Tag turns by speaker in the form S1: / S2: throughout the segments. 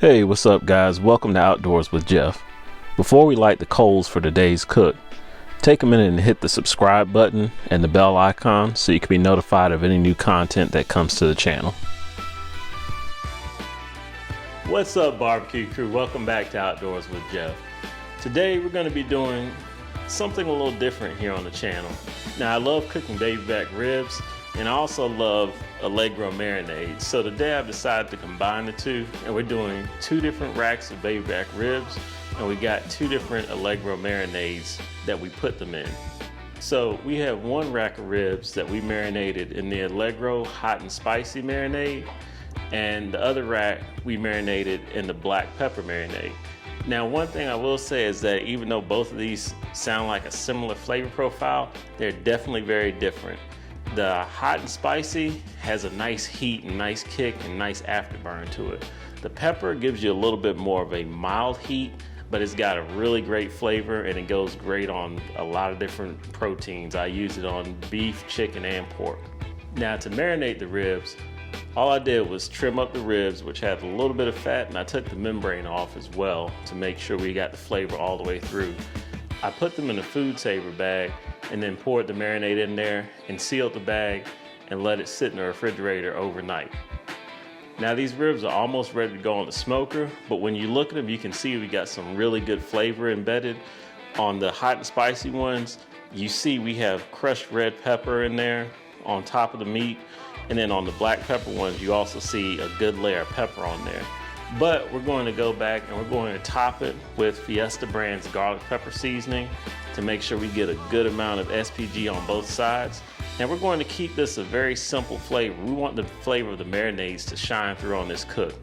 S1: Hey, what's up guys? Welcome to Outdoors with Geoff. Before we light the coals for today's cook, take a minute and hit the subscribe button and the bell icon so you can be notified of any new content that comes to the channel. What's up barbecue crew? Welcome back to Outdoors with Geoff. Today we're going to be doing something a little different here on the channel. Now I love cooking baby back ribs and I also love Allegro marinades. So today I've decided to combine the two and we're doing two different racks of baby back ribs and we got two different Allegro marinades that we put them in. So we have one rack of ribs that we marinated in the Allegro hot and spicy marinade, and the other rack we marinated in the black pepper marinade. Now one thing I will say is that even though both of these sound like a similar flavor profile, they're definitely very different. The hot and spicy has a nice heat and nice kick and nice afterburn to it. The pepper gives you a little bit more of a mild heat, but it's got a really great flavor and it goes great on a lot of different proteins. I use it on beef, chicken, and pork. Now to marinate the ribs, all I did was trim up the ribs, which had a little bit of fat, and I took the membrane off as well to make sure we got the flavor all the way through. I put them in a food saver bag and then poured the marinade in there and sealed the bag and let it sit in the refrigerator overnight. Now these ribs are almost ready to go on the smoker, but when you look at them, you can see we got some really good flavor embedded. On the hot and spicy ones, you see we have crushed red pepper in there on top of the meat. And then on the black pepper ones, you also see a good layer of pepper on there. But we're going to go back and we're going to top it with Fiesta brand's garlic pepper seasoning to make sure we get a good amount of SPG on both sides. And we're going to keep this a very simple flavor. We want the flavor of the marinades to shine through on this cook.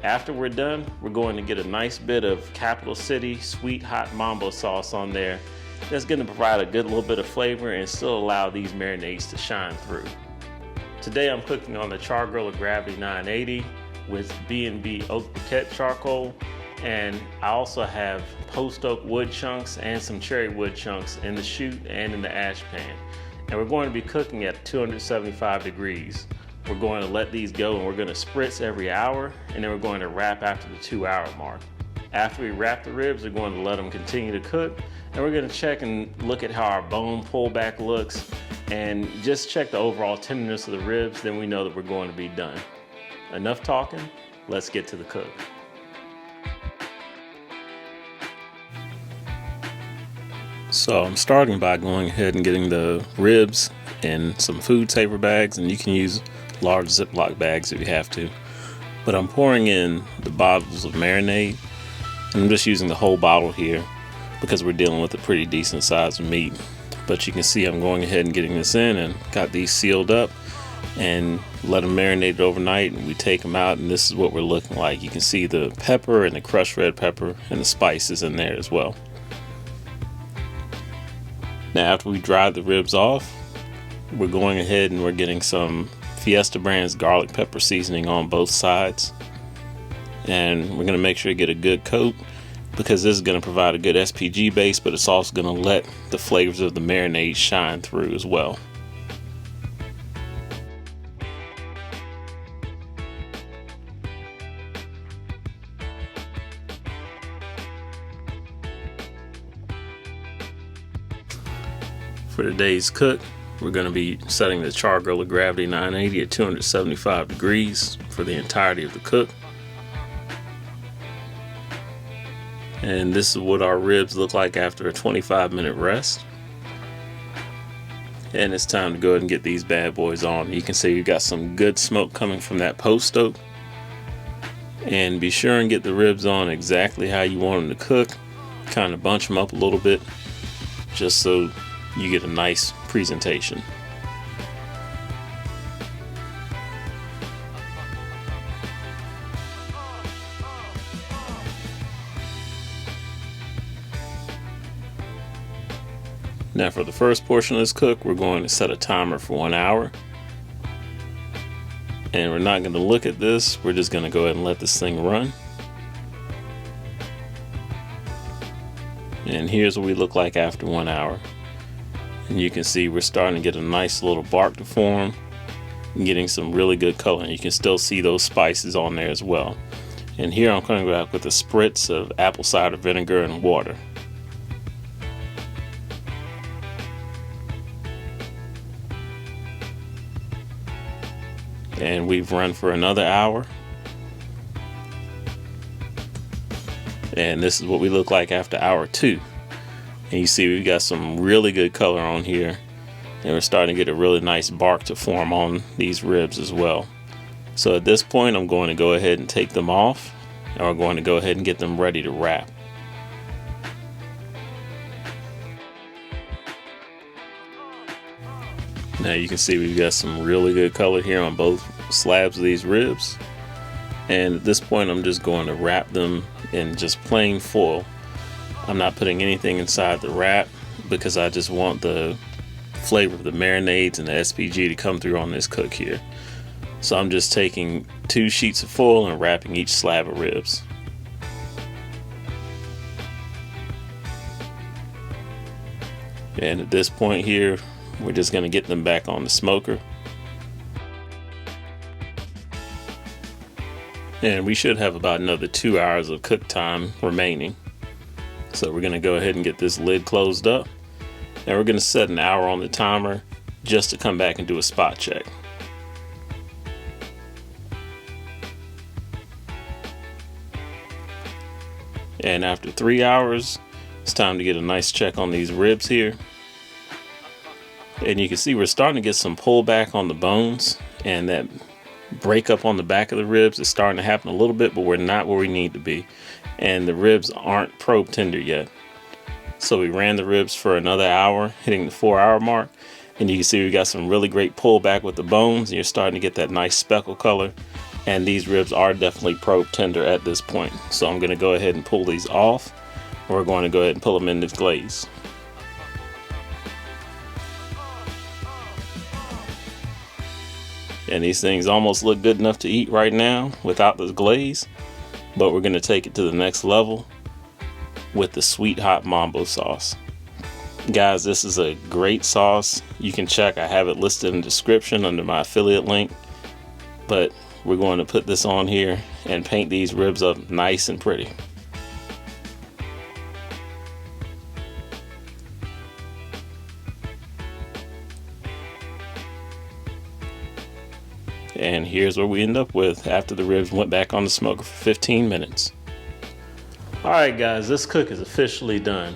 S1: After we're done, we're going to get a nice bit of Capital City sweet hot mambo sauce on there. That's going to provide a good little bit of flavor and still allow these marinades to shine through. Today I'm cooking on the Char-Griller Gravity 980 with B&B Oak Briquette charcoal, and I also have post oak wood chunks and some cherry wood chunks in the chute and in the ash pan. And we're going to be cooking at 275 degrees. We're going to let these go and we're going to spritz every hour, and then we're going to wrap after the 2-hour mark. After we wrap the ribs, we're going to let them continue to cook, and we're going to check and look at how our bone pullback looks and just check the overall tenderness of the ribs. Then we know that we're going to be done. Enough talking, let's get to the cook. So I'm starting by going ahead and getting the ribs in some food saver bags, and you can use large Ziploc bags if you have to. But I'm pouring in the bottles of marinade, and I'm just using the whole bottle here because we're dealing with a pretty decent size of meat. But you can see I'm going ahead and getting this in and got these sealed up and let them marinate overnight, and we take them out and this is what we're looking like. You can see the pepper and the crushed red pepper and the spices in there as well. Now after we dry the ribs off, we're going ahead and we're getting some Fiesta brand's garlic pepper seasoning on both sides, and we're going to make sure to get a good coat because this is going to provide a good SPG base, but it's also going to let the flavors of the marinade shine through as well. For today's cook, we're going to be setting the Char-Griller Gravity 980 at 275 degrees for the entirety of the cook. And this is what our ribs look like after a 25-minute rest. And it's time to go ahead and get these bad boys on. You can see we got some good smoke coming from that post oak. And be sure and get the ribs on exactly how you want them to cook. Kind of bunch them up a little bit just so you get a nice presentation. Now for the first portion of this cook, we're going to set a timer for 1 hour. And we're not going to look at this, we're just going to go ahead and let this thing run. And here's what we look like after 1 hour. And you can see we're starting to get a nice little bark to form. getting some really good color, and you can still see those spices on there as well. And here I'm coming back with a spritz of apple cider vinegar and water. And we've run for another hour. And this is what we look like after hour 2. And you see we got some really good color on here. And we're starting to get a really nice bark to form on these ribs as well. So at this point, I'm going to go ahead and take them off, and we're going to go ahead and get them ready to wrap. Now you can see we've got some really good color here on both slabs of these ribs. And at this point, I'm just going to wrap them in just plain foil. I'm not putting anything inside the wrap because I just want the flavor of the marinades and the SPG to come through on this cook here. So I'm just taking 2 sheets of foil and wrapping each slab of ribs. And at this point here, we're just going to get them back on the smoker. And we should have about another 2 hours of cook time remaining. So we're going to go ahead and get this lid closed up. And we're going to set an hour on the timer just to come back and do a spot check. And after 3 hours, it's time to get a nice check on these ribs here. And you can see we're starting to get some pullback on the bones, and that breakup on the back of the ribs is starting to happen a little bit, but we're not where we need to be. And the ribs aren't probe tender yet. So we ran the ribs for another hour, hitting the 4-hour mark. And you can see we got some really great pullback with the bones, and you're starting to get that nice speckle color. And these ribs are definitely probe tender at this point. So I'm going to go ahead and pull these off. We're going to go ahead and pull them in this glaze. And these things almost look good enough to eat right now without the glaze. But we're going to take it to the next level with the sweet hot mambo sauce. Guys, this is a great sauce. You can check, I have it listed in the description under my affiliate link. But we're going to put this on here and paint these ribs up nice and pretty. And here's what we end up with after the ribs went back on the smoker for 15 minutes. Alright guys, this cook is officially done.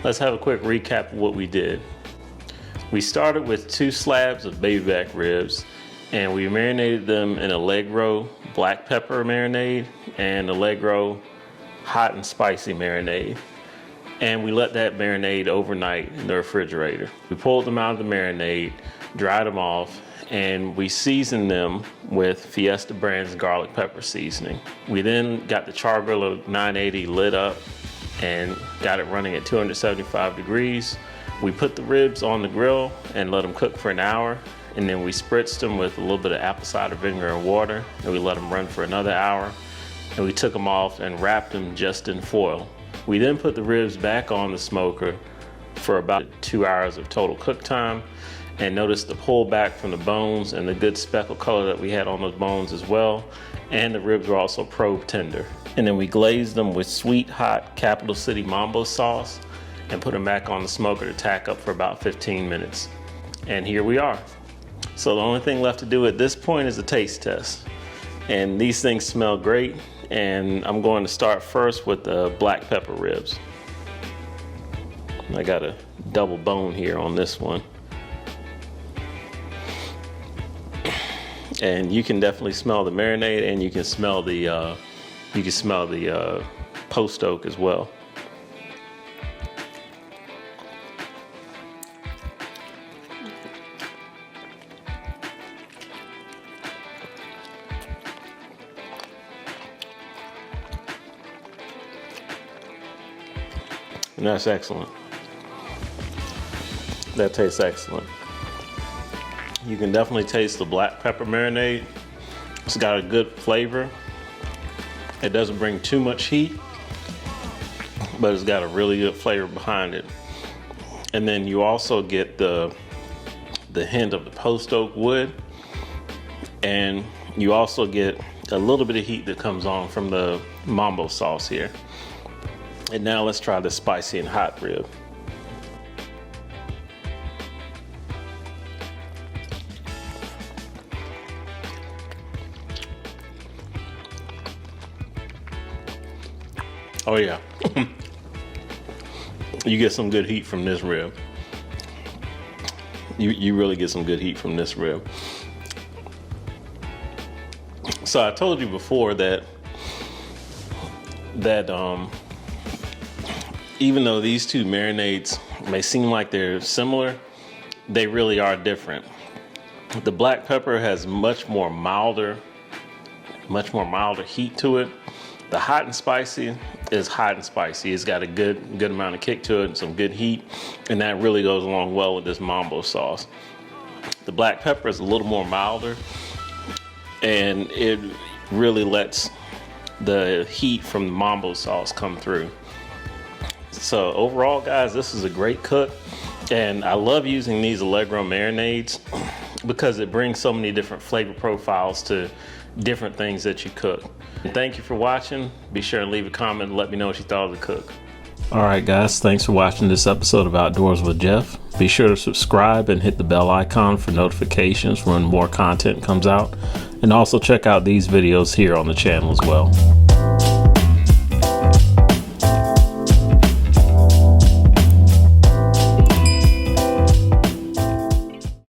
S1: Let's have a quick recap of what we did. We started with 2 slabs of baby back ribs, and we marinated them in Allegro black pepper marinade and Allegro hot and spicy marinade. And we let that marinade overnight in the refrigerator. We pulled them out of the marinade, dried them off, and we seasoned them with Fiesta brand's garlic pepper seasoning. We then got the Char-Griller 980 lit up and got it running at 275 degrees. We put the ribs on the grill and let them cook for an hour, and then we spritzed them with a little bit of apple cider vinegar and water, and we let them run for another hour, and we took them off and wrapped them just in foil. We then put the ribs back on the smoker for about 2 hours of total cook time, and notice the pullback from the bones and the good speckle color that we had on those bones as well. And the ribs were also probe tender. And then we glazed them with sweet hot Capital City Mambo sauce and put them back on the smoker to tack up for about 15 minutes. And here we are. So the only thing left to do at this point is a taste test. And these things smell great. And I'm going to start first with the black pepper ribs. I got a double bone here on this one. And you can definitely smell the marinade, and you can smell the post oak as well. And that's excellent. That tastes excellent. You can definitely taste the black pepper marinade. It's got a good flavor. It doesn't bring too much heat, but it's got a really good flavor behind it. And then you also get the hint of the post oak wood, and you also get a little bit of heat that comes on from the mambo sauce here. And now let's try the spicy and hot rib. Oh yeah. You get some good heat from this rib. You really get some good heat from this rib. So I told you before that even though these two marinades may seem like they're similar, they really are different. The black pepper has much more milder heat to it. The hot and spicy is hot and spicy. It's got a good amount of kick to it and some good heat, and that really goes along well with this mambo sauce. The black pepper is a little more milder, and it really lets the heat from the mambo sauce come through. So overall, guys, this is a great cook, and I love using these Allegro marinades because it brings so many different flavor profiles to different things that you cook. And thank you for watching. Be sure and leave a comment and let me know what you thought of the cook. All right, guys, thanks for watching this episode of Outdoors with Geoff. Be sure to subscribe and hit the bell icon for notifications when more content comes out, and also check out these videos here on the channel as well.